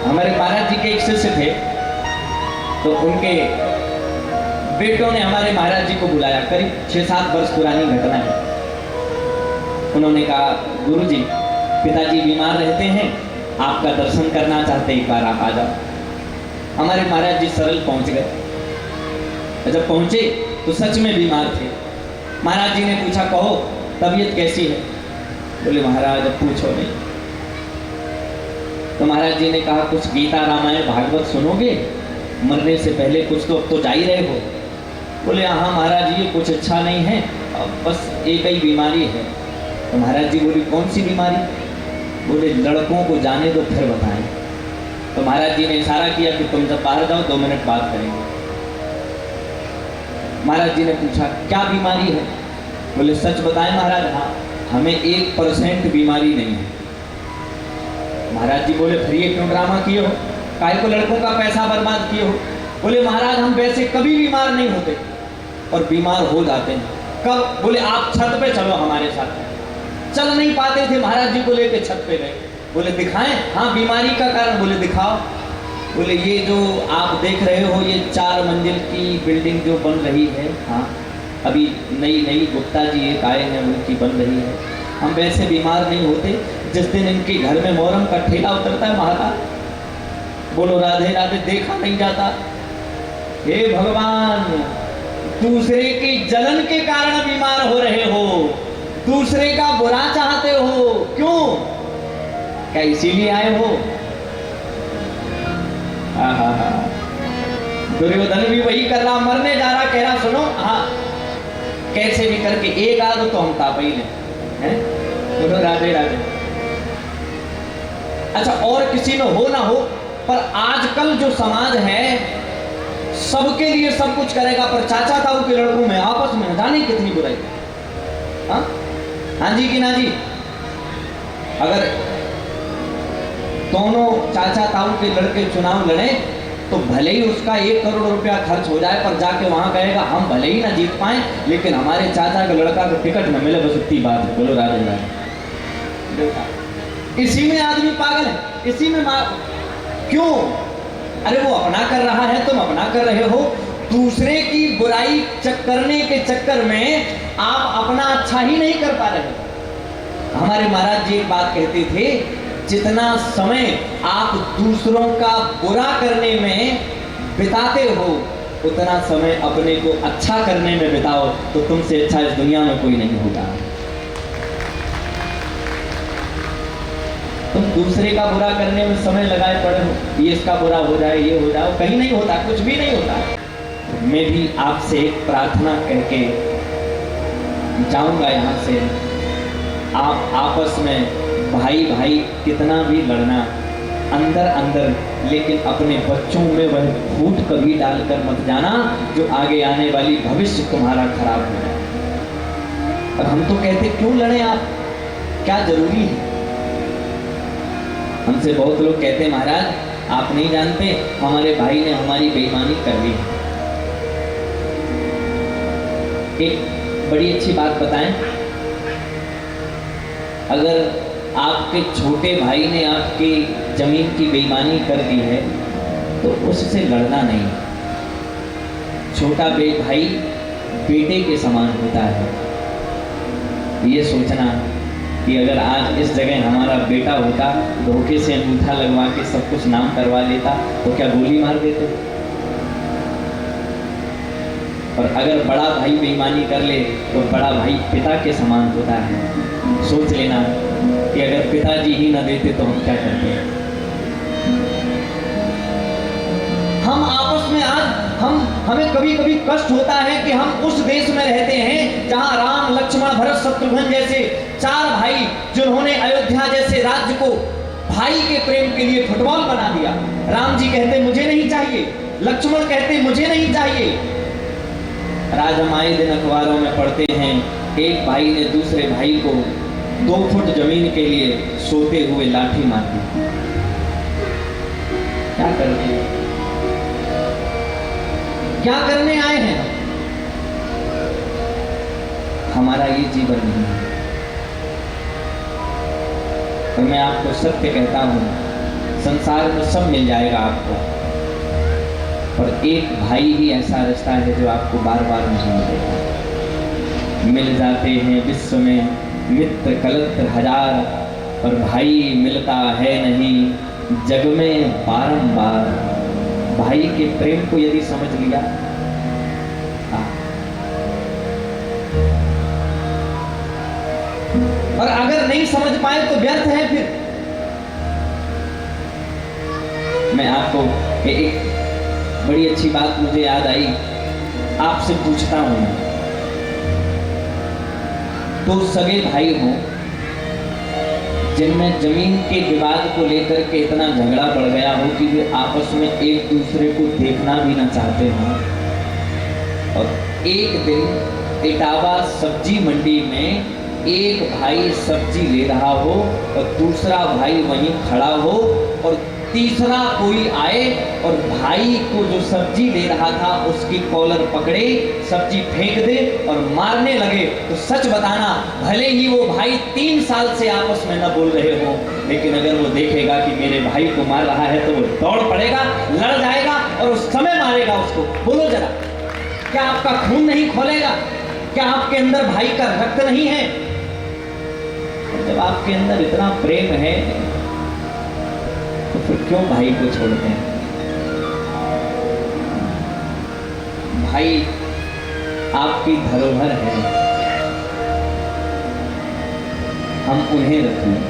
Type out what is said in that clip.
हमारे महाराज जी के एक शिष्य थे, तो उनके बेटों ने हमारे महाराज जी को बुलाया। करीब 6-7 वर्ष पुरानी घटना है। उन्होंने कहा, गुरुजी पिताजी बीमार रहते हैं, आपका दर्शन करना चाहते, एक बार आप आ जाओ। हमारे महाराज जी सरल पहुंच गए। जब पहुंचे तो सच में बीमार थे। महाराज जी ने पूछा, कहो तबीयत कैसी है? बोले, महाराज अब पूछो नहीं। तो महाराज जी ने कहा, कुछ गीता रामायण भागवत सुनोगे? मरने से पहले कुछ तो अब तो जा ही रहे हो। बोले, हाँ महाराज ये कुछ अच्छा नहीं है, अब बस एक ही बीमारी है। तो महाराज जी बोली, कौन सी बीमारी? बोले, लड़कों को जाने दो फिर बताएं। तो महाराज जी ने इशारा किया कि तुम जब बाहर जाओ 2 मिनट बात करेंगे। महाराज जी ने पूछा, क्या बीमारी है? बोले, सच बताएं महाराज, हाँ हमें 1% बीमारी नहीं है। महाराज जी बोले, फिर ये क्यों ड्रामा किए हो? काहे को लड़कों का पैसा बर्बाद किए हो? बोले, महाराज हम वैसे कभी बीमार नहीं होते और बीमार हो जाते हैं। कब? बोले, आप छत पे चलो हमारे साथ। चल नहीं पाते थे, महाराज जी को लेकर छत पे गए। बोले, दिखाएं? हाँ बीमारी का कारण। बोले, दिखाओ। बोले, ये जो आप देख रहे हो ये 4 मंजिल की बिल्डिंग जो बन रही है, हाँ अभी नई गुप्ता जी एक आए हैं, उनकी बन रही है। हम वैसे बीमार नहीं होते, जिस दिन इनके घर में मोहर्रम का ठेला उतरता है महाराज, बोलो राधे राधे, देखा नहीं जाता। हे भगवान, दूसरे की जलन के कारण बीमार हो रहे हो, दूसरे का बुरा चाहते हो, क्यों? क्या इसीलिए आए हो? दुर्योधन भी वही कर रहा, मरने जा रहा, कह रहा सुनो, हाँ कैसे भी करके एक आध तो हम ताप ही हैं। बोलो राधे राधे। अच्छा, और किसी में हो ना हो, पर आजकल जो समाज है सबके लिए सब कुछ करेगा, पर चाचा ताऊ के लड़कों में आपस में जाने कितनी बुराई। हाँ हाँ जी कि ना जी? अगर दोनों चाचा ताऊ के लड़के चुनाव लड़े तो भले ही उसका 1 करोड़ रुपया खर्च हो जाए, पर जाके वहां कहेगा हम भले ही ना जीत पाए लेकिन हमारे चाचा के लड़का को टिकट न मिले, बस इतनी बात है। बोलो राधे राधे। इसी में आदमी पागल है, इसी में क्यों? अरे वो अपना कर रहा है, तुम अपना कर रहे हो। दूसरे की बुराई करने के चक्कर में आप अपना अच्छा ही नहीं कर पा रहे। हमारे महाराज जी एक बात कहते थे, जितना समय आप दूसरों का बुरा करने में बिताते हो उतना समय अपने को अच्छा करने में बिताओ, तो तुमसे अच्छा इस दुनिया में कोई नहीं होगा। तुम दूसरे का बुरा करने में समय लगाए पड़े हो, ये इसका बुरा हो जाए, ये हो जाए, कहीं नहीं होता, कुछ भी नहीं होता। मैं भी आपसे एक प्रार्थना करके जाऊंगा यहाँ से। आप आपस में भाई भाई कितना भी लड़ना अंदर अंदर, लेकिन अपने बच्चों में वह फूट कभी डालकर मत जाना जो आगे आने वाली भविष्य तुम्हारा खराब हो जाए। और हम तो कहते क्यों लड़े आप, क्या जरूरी है? हमसे बहुत लोग कहते महाराज आप नहीं जानते हमारे भाई ने हमारी बेईमानी कर ली। एक बड़ी अच्छी बात बताएं, अगर आपके छोटे भाई ने आपकी जमीन की बेईमानी कर दी है तो उससे लड़ना नहीं। छोटा भाई बेटे के समान होता है। ये सोचना कि अगर आज इस जगह हमारा बेटा होता, धोखे से अंगूठा लगवा के सब कुछ नाम करवा लेता तो क्या गोली मार देते? और अगर बड़ा भाई बेईमानी कर ले तो बड़ा भाई पिता के समान होता है। सोच लेना कि अगर पिताजी ही ना देते तो हम क्या करते? हम आपस में आज हमें कभी कभी कष्ट होता है कि हम उस देश में रहते हैं जहां राम लक्ष्मण भरत शत्रुघ्न जैसे 4 भाई, जिन्होंने अयोध्या जैसे राज्य को भाई के प्रेम के लिए फुटबॉल बना दिया। राम जी कहते मुझे नहीं चाहिए, लक्ष्मण कहते मुझे नहीं चाहिए। आज हम आए दिन अखबारों में पढ़ते हैं एक भाई ने दूसरे भाई को 2 फुट जमीन के लिए सोते हुए लाठी मार दी। क्या करते हैं? क्या करने आए हैं? हमारा ये जीवन नहीं है। तो मैं आपको सत्य कहता हूं, संसार में सब मिल जाएगा आपको, पर एक भाई ही ऐसा रिश्ता है जो आपको बार बार नहीं मिलेगा। मिल जाते हैं विश्व में मित्र कलत्र हजार, पर भाई मिलता है नहीं जग में बारंबार। भाई के प्रेम को यदि समझ लिया, और अगर नहीं समझ पाए तो व्यर्थ है। फिर मैं आपको एक बड़ी अच्छी बात मुझे याद आई, आपसे पूछता हूं। तो सगे भाई हों जिनमें जमीन के विवाद को लेकर के इतना झगड़ा बढ़ गया हो कि वे आपस में एक दूसरे को देखना भी ना चाहते हों, और एक दिन इटावा सब्जी मंडी में एक भाई सब्जी ले रहा हो और दूसरा भाई वहीं खड़ा हो, और तीसरा कोई आए और भाई को जो सब्जी ले रहा था उसकी कॉलर पकड़े, सब्जी फेंक दे और मारने लगे। तो सच बताना, भले ही वो भाई 3 साल से आपस में न बोल रहे हो, लेकिन अगर वो देखेगा कि मेरे भाई को मार रहा है तो वो दौड़ पड़ेगा, लड़ जाएगा और उस समय मारेगा उसको। बोलो जरा, क्या आपका खून नहीं खोलेगा? क्या आपके अंदर भाई का रक्त नहीं है? जब आपके अंदर इतना प्रेम है तो फिर क्यों भाई को छोड़ते हैं? भाई आपकी धरोहर है, हम उन्हें रखें।